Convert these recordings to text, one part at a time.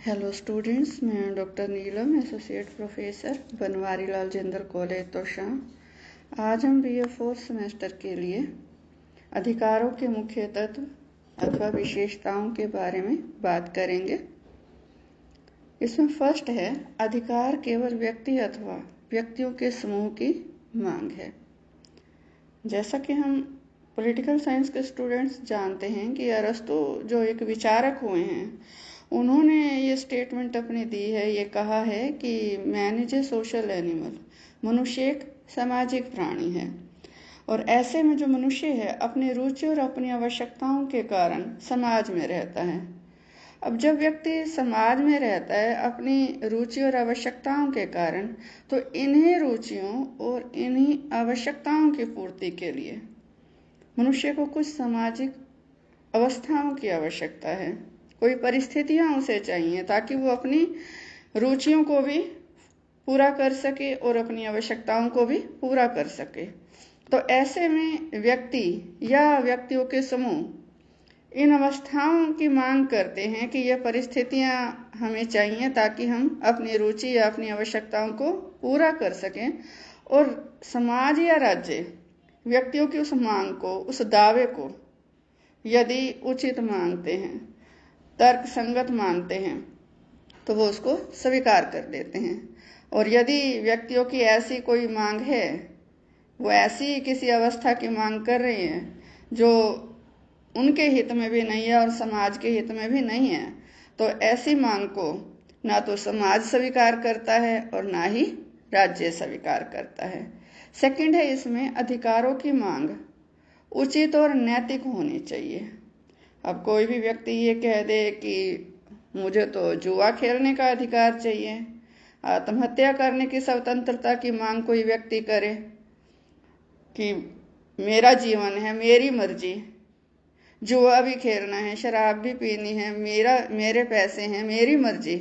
Hello students, मैं doctor नीलम, associate professor, Banwari Lal Jindal college तोशां। आज हम BA 4 सेमेस्टर के लिए अधिकारों के मुख्य तत्व अथवा विशेषताओं के बारे में बात करेंगे। इसमें फर्स्ट है, अधिकार केवल व्यक्ति अथवा व्यक्तियों के समूह की मांग है। जैसा कि हम पॉलिटिकल साइंस के स्टूडेंट्स जानते हैं कि अरस्तु जो एक विचारक हुए हैं, उन्होंने ये स्टेटमेंट अपनी दी है, ये कहा है कि man is a social animal, मनुष्य एक सामाजिक प्राणी है और ऐसे में जो मनुष्य है अपनी रुचि और अपनी आवश्यकताओं के कारण समाज में रहता है। अब जब व्यक्ति समाज में रहता है अपनी रुचि और आवश्यकताओं के कारण, तो इन्हीं रुचियों और इन्हीं आवश्यकताओं की पूर्ति के लिए मनुष्य को कुछ सामाजिक अवस्थाओं की आवश्यकता है, कोई परिस्थितियां उसे चाहिए ताकि वो अपनी रुचियों को भी पूरा कर सके और अपनी आवश्यकताओं को भी पूरा कर सके। तो ऐसे में व्यक्ति या व्यक्तियों के समूह इन अवस्थाओं की मांग करते हैं कि यह परिस्थितियां हमें चाहिए ताकि हम अपनी रुचि या अपनी आवश्यकताओं को पूरा कर सकें, और समाज या राज्य व्यक्तियों की उस मांग को, उस दावे को यदि उचित मानते हैं, तर्क संगत मानते हैं, तो वो उसको स्वीकार कर देते हैं। और यदि व्यक्तियों की ऐसी कोई मांग है, वो ऐसी किसी अवस्था की मांग कर रहे हैं जो उनके हित में भी नहीं है और समाज के हित में भी नहीं है, तो ऐसी मांग को ना तो समाज स्वीकार करता है और ना ही राज्य स्वीकार करता है। सेकंड है, इसमें अधिकारों की मांग उचित और नैतिक होनी चाहिए। अब कोई भी व्यक्ति ये कह दे कि मुझे तो जुआ खेलने का अधिकार चाहिए, आत्महत्या करने की स्वतंत्रता की मांग कोई व्यक्ति करे कि मेरा जीवन है, मेरी मर्जी, जुआ भी खेलना है, शराब भी पीनी है, मेरे पैसे हैं, मेरी मर्जी,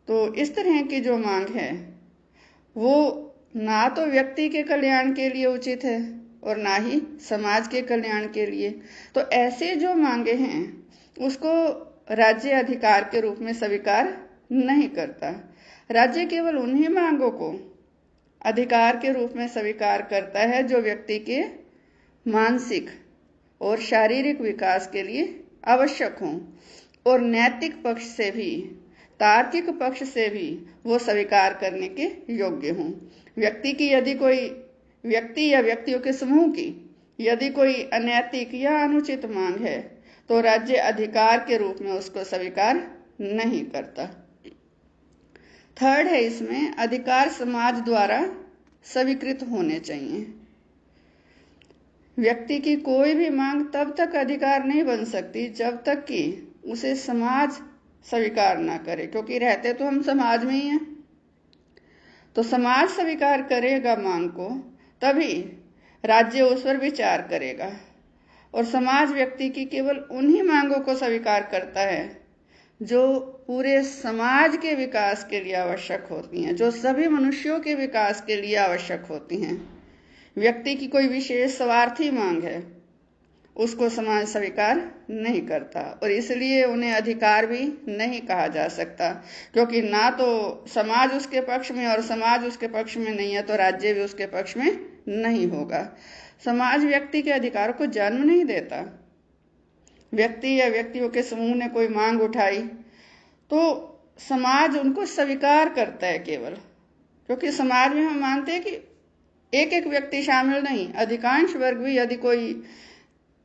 तो इस तरह की जो मांग है वो ना तो व्यक्ति के कल्याण के लिए उचित है और ना ही समाज के कल्याण के लिए। तो ऐसे जो मांगे हैं उसको राज्य अधिकार के रूप में स्वीकार नहीं करता। राज्य केवल उन्हीं मांगों को अधिकार के रूप में स्वीकार करता है जो व्यक्ति के मानसिक और शारीरिक विकास के लिए आवश्यक हों और नैतिक पक्ष से भी, तार्किक पक्ष से भी वो स्वीकार करने के योग्य हों। व्यक्ति या व्यक्तियों के समूह की यदि कोई अनैतिक या अनुचित मांग है तो राज्य अधिकार के रूप में उसको स्वीकार नहीं करता। थर्ड है, इसमें अधिकार समाज द्वारा स्वीकृत होने चाहिए। व्यक्ति की कोई भी मांग तब तक अधिकार नहीं बन सकती जब तक कि उसे समाज स्वीकार ना करे, क्योंकि रहते तो हम समाज में ही हैं। तो समाज स्वीकार करेगा मांग को, तभी राज्य उस पर विचार करेगा और समाज व्यक्ति की केवल उन्हीं मांगों को स्वीकार करता है जो पूरे समाज के विकास के लिए आवश्यक होती हैं, जो सभी मनुष्यों के विकास के लिए आवश्यक होती हैं। व्यक्ति की कोई विशेष स्वार्थी मांग है, उसको समाज स्वीकार नहीं करता और इसलिए उन्हें अधिकार भी नहीं कहा जा सकता, क्योंकि ना तो समाज उसके पक्ष में और समाज उसके पक्ष में नहीं है तो राज्य भी उसके पक्ष में नहीं होगा। समाज व्यक्ति के अधिकार को जन्म नहीं देता। व्यक्ति या व्यक्तियों के समूह ने कोई मांग उठाई तो समाज उनको स्वीकार करता है केवल, क्योंकि समाज में हम मानते हैं कि एक एक व्यक्ति शामिल नहीं, अधिकांश वर्ग भी यदि कोई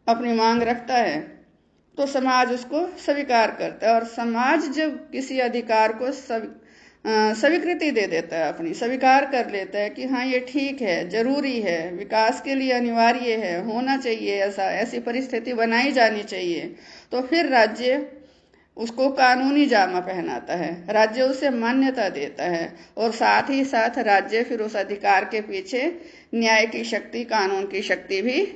अपनी मांग रखता है तो समाज उसको स्वीकार करता है। और समाज जब किसी अधिकार को स्वीकृति दे देता है, अपनी स्वीकार कर लेता है कि हाँ ये ठीक है, जरूरी है, विकास के लिए अनिवार्य है, होना चाहिए, ऐसी परिस्थिति बनाई जानी चाहिए, तो फिर राज्य उसको कानूनी जामा पहनाता है, राज्य उसे मान्यता देता है और साथ ही साथ राज्य फिर उस अधिकार के पीछे न्याय की शक्ति, कानून की शक्ति भी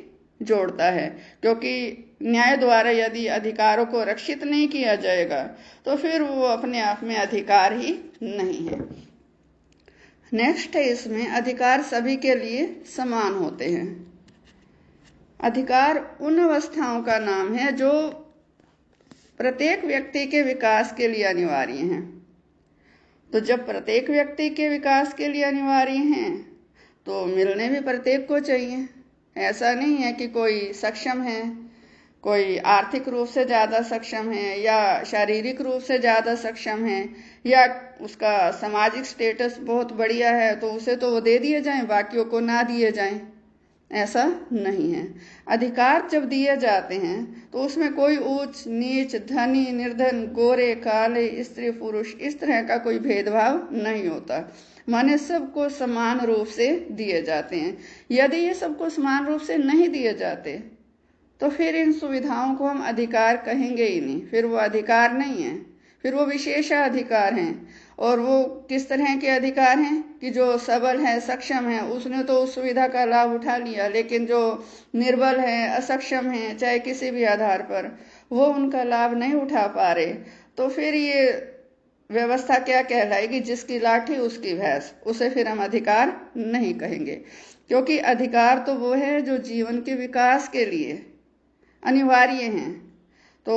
जोड़ता है, क्योंकि न्याय द्वारा यदि अधिकारों को रक्षित नहीं किया जाएगा तो फिर वो अपने आप में अधिकार ही नहीं है। नेक्स्ट है, इसमें अधिकार सभी के लिए समान होते हैं। अधिकार उन अवस्थाओं का नाम है जो प्रत्येक व्यक्ति के विकास के लिए अनिवार्य हैं। तो जब प्रत्येक व्यक्ति के विकास के लिए अनिवार्य हैं तो मिलने भी प्रत्येक को चाहिए। ऐसा नहीं है कि कोई सक्षम है, कोई आर्थिक रूप से ज़्यादा सक्षम है या शारीरिक रूप से ज़्यादा सक्षम है या उसका सामाजिक स्टेटस बहुत बढ़िया है तो उसे तो वो दे दिए जाएं, बाकियों को ना दिए जाएं। ऐसा नहीं है। अधिकार जब दिए जाते हैं तो उसमें कोई ऊंच नीच, धनी निर्धन, गोरे काले, स्त्री पुरुष, इस तरह का कोई भेदभाव नहीं होता। माने सबको समान रूप से दिए जाते हैं। यदि ये सबको समान रूप से नहीं दिए जाते तो फिर इन सुविधाओं को हम अधिकार कहेंगे ही नहीं, फिर वो अधिकार नहीं है, फिर वो विशेषाधिकार हैं। और वो किस तरह के अधिकार हैं कि जो सबल है, सक्षम है, उसने तो उस सुविधा का लाभ उठा लिया, लेकिन जो निर्बल है, असक्षम है, चाहे किसी भी आधार पर, वो उनका लाभ नहीं उठा पा रहे। तो फिर ये व्यवस्था क्या कहलाएगी? जिसकी लाठी उसकी भैंस, उसे फिर हम अधिकार नहीं कहेंगे। क्योंकि अधिकार तो वो है जो जीवन के विकास के लिए अनिवार्य हैं। तो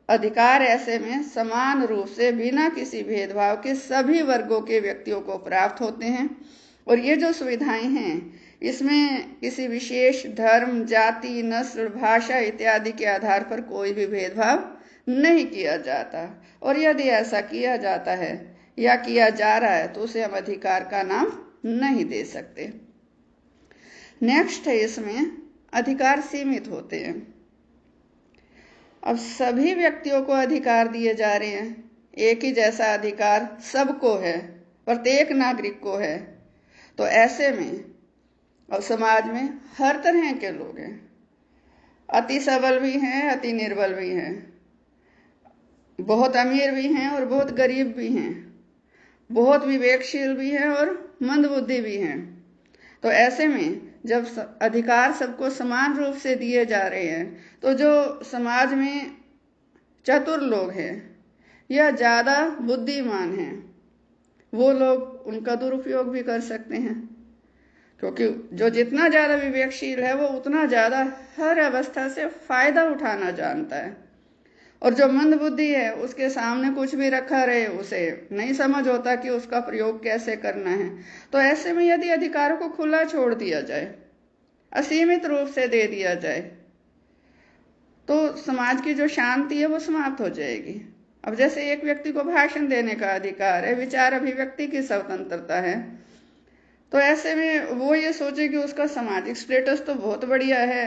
अधिकार ऐसे में समान रूप से बिना किसी भेदभाव के सभी वर्गों के व्यक्तियों को प्राप्त होते हैं। और ये जो सुविधाएं हैं इसमें किसी विशेष धर्म, जाति, नस्ल, भाषा इत्यादि के आधार पर कोई भी भेदभाव नहीं किया जाता। और यदि ऐसा किया जाता है या किया जा रहा है तो उसे हम अधिकार का नाम नहीं दे सकते। नेक्स्ट है, इसमें अधिकार सीमित होते हैं। अब सभी व्यक्तियों को अधिकार दिए जा रहे हैं, एक ही जैसा अधिकार सबको है, प्रत्येक नागरिक को है। तो ऐसे में और समाज में हर तरह के लोग हैं, अति सबल भी हैं, अति निर्बल भी हैं, बहुत अमीर भी हैं और बहुत गरीब भी हैं, बहुत विवेकशील भी हैं और मंदबुद्धि भी हैं। तो ऐसे में जब अधिकार सबको समान रूप से दिए जा रहे हैं तो जो समाज में चतुर लोग हैं या ज़्यादा बुद्धिमान हैं वो लोग उनका दुरुपयोग भी कर सकते हैं। क्योंकि जो जितना ज़्यादा विवेकशील है वो उतना ज़्यादा हर अवस्था से फायदा उठाना जानता है। और जो मंद बुद्धि है उसके सामने कुछ भी रखा रहे उसे नहीं समझ होता कि उसका प्रयोग कैसे करना है। तो ऐसे में यदि अधिकारों को खुला छोड़ दिया जाए, असीमित रूप से दे दिया जाए, तो समाज की जो शांति है वो समाप्त हो जाएगी। अब जैसे एक व्यक्ति को भाषण देने का अधिकार है, विचार अभिव्यक्ति की स्वतंत्रता है, तो ऐसे में वो ये सोचे कि उसका सामाजिक स्टेटस तो बहुत बढ़िया है,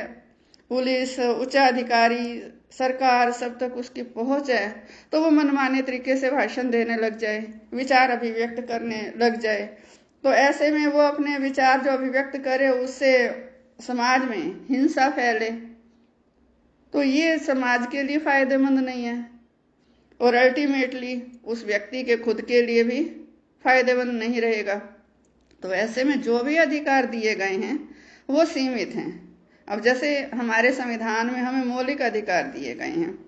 पुलिस, उच्चाधिकारी, सरकार सब तक उसकी पहुंच है, तो वो मनमाने तरीके से भाषण देने लग जाए, विचार अभिव्यक्त करने लग जाए। तो ऐसे में वो अपने विचार जो अभिव्यक्त करे उससे समाज में हिंसा फैले, तो ये समाज के लिए फायदेमंद नहीं है और अल्टीमेटली उस व्यक्ति के खुद के लिए भी फायदेमंद नहीं रहेगा। तो ऐसे में जो भी अधिकार दिए गए हैं वो सीमित हैं। अब जैसे हमारे संविधान में हमें मौलिक अधिकार दिए गए हैं,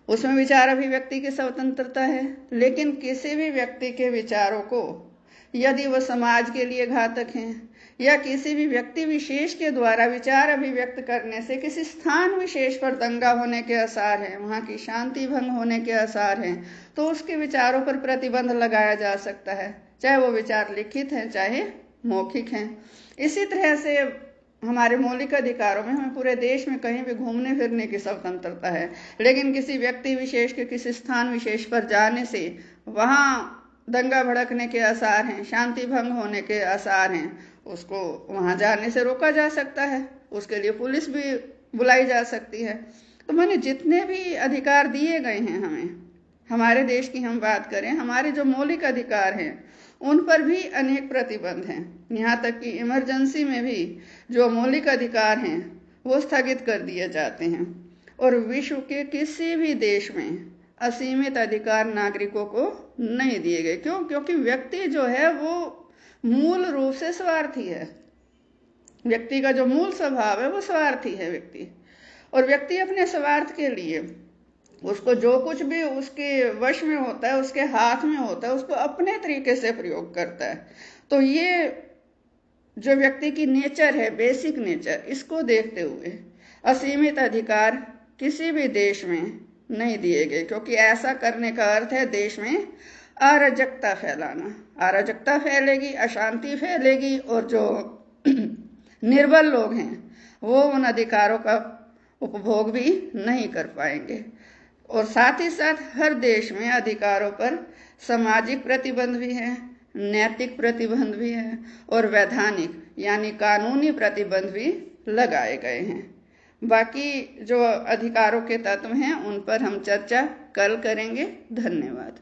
उसमें विचार अभिव्यक्ति की स्वतंत्रता है, लेकिन किसी भी व्यक्ति के विचारों को यदि वह समाज के लिए घातक हैं या किसी भी व्यक्ति विशेष के द्वारा विचार अभिव्यक्त करने से किसी स्थान विशेष पर दंगा होने के आसार हैं, वहाँ की शांति भंग होने के आसार हैं, तो उसके विचारों पर प्रतिबंध लगाया जा सकता है, चाहे वो विचार लिखित हैं चाहे मौखिक हैं। इसी तरह से हमारे मौलिक अधिकारों में हमें पूरे देश में कहीं भी घूमने फिरने की स्वतंत्रता है, लेकिन किसी व्यक्ति विशेष के किसी स्थान विशेष पर जाने से वहाँ दंगा भड़कने के आसार हैं, शांति भंग होने के आसार हैं, उसको वहाँ जाने से रोका जा सकता है, उसके लिए पुलिस भी बुलाई जा सकती है। तो माने जितने भी अधिकार दिए गए हैं हमें, हमारे देश की हम बात करें, हमारे जो मौलिक अधिकार हैं उन पर भी अनेक प्रतिबंध हैं। यहाँ तक कि इमरजेंसी में भी जो मौलिक अधिकार हैं वो स्थगित कर दिए जाते हैं। और विश्व के किसी भी देश में असीमित अधिकार नागरिकों को नहीं दिए गए। क्यों? क्योंकि व्यक्ति जो है वो मूल रूप से स्वार्थी है। व्यक्ति का जो मूल स्वभाव है वो स्वार्थी है व्यक्ति, और व्यक्ति अपने स्वार्थ के लिए उसको जो कुछ भी उसके वश में होता है, उसके हाथ में होता है, उसको अपने तरीके से प्रयोग करता है। तो ये जो व्यक्ति की नेचर है, बेसिक नेचर, इसको देखते हुए असीमित अधिकार किसी भी देश में नहीं दिए गए, क्योंकि ऐसा करने का अर्थ है देश में अराजकता फैलाना। अराजकता फैलेगी, अशांति फैलेगी, और जो निर्बल लोग हैं वो उन अधिकारों का उपभोग भी नहीं कर पाएंगे। और साथ ही साथ हर देश में अधिकारों पर सामाजिक प्रतिबंध भी हैं, नैतिक प्रतिबंध भी हैं, और वैधानिक यानी कानूनी प्रतिबंध भी लगाए गए हैं। बाकी जो अधिकारों के तत्व हैं उन पर हम चर्चा कल करेंगे। धन्यवाद।